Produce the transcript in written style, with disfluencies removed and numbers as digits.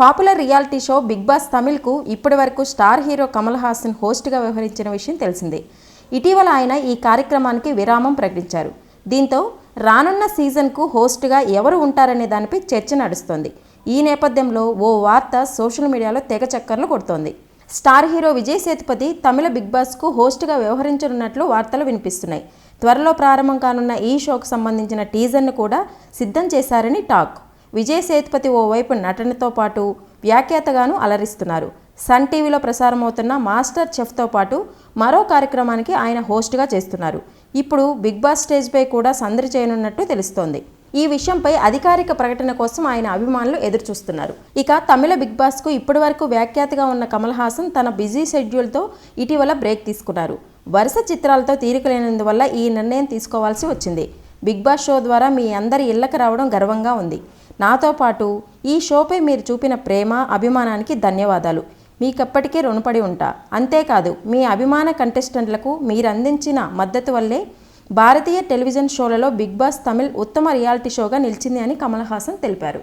Popular reality show big boss తమిళ్కు ఇప్పటివరకు star hero Kamal Haasan హోస్ట్గా వ్యవహరించిన విషయం తెలిసిందే. ఇటీవల ఆయన ఈ కార్యక్రమానికి విరామం ప్రకటించారు. దీంతో రానున్న సీజన్కు హోస్ట్గా ఎవరు ఉంటారనే దానిపై చర్చ నడుస్తోంది. ఈ నేపథ్యంలో ఓ వార్త సోషల్ మీడియాలో తెగ చక్కర్లు కొడుతోంది. స్టార్ హీరో విజయ్ సేతుపతి తమిళ బిగ్ బాస్కు హోస్ట్గా వ్యవహరించనున్నట్లు వార్తలు వినిపిస్తున్నాయి. త్వరలో ప్రారంభం కానున్న ఈ షోకు సంబంధించిన టీజర్ను కూడా సిద్ధం చేశారని టాక్. విజయ్ సేతుపతి ఓవైపు నటనతో పాటు వ్యాఖ్యాతగాను అలరిస్తున్నారు. సన్ టీవీలో ప్రసారమవుతున్న మాస్టర్ చెఫ్తో పాటు మరో కార్యక్రమానికి ఆయన హోస్ట్గా చేస్తున్నారు. ఇప్పుడు బిగ్ బాస్ స్టేజ్పై కూడా సందడి చేయనున్నట్టు తెలుస్తోంది. ఈ విషయంపై అధికారిక ప్రకటన కోసం ఆయన అభిమానులు ఎదురుచూస్తున్నారు. ఇక తమిళ బిగ్ బాస్కు ఇప్పటివరకు వ్యాఖ్యాతగా ఉన్న కమల్ హాసన్ తన బిజీ షెడ్యూల్తో ఇటీవల బ్రేక్ తీసుకున్నారు. వరుస చిత్రాలతో తీరిక లేనందువల్ల ఈ నిర్ణయం తీసుకోవాల్సి వచ్చింది. బిగ్ బాస్ షో ద్వారా మీ అందరి ఇళ్లకు రావడం గర్వంగా ఉంది. నాతో పాటు ఈ షోపై మీరు చూపిన ప్రేమ, అభిమానానికి ధన్యవాదాలు. మీకెప్పటికీ రుణపడి ఉంటా. అంతేకాదు, మీ అభిమాన కంటెస్టెంట్లకు మీరందించిన మద్దతు వల్లే భారతీయ టెలివిజన్ షోలలో బిగ్ బాస్ తమిళ్ ఉత్తమ రియాలిటీ షోగా నిలిచింది అని కమల్ హాసన్ తెలిపారు.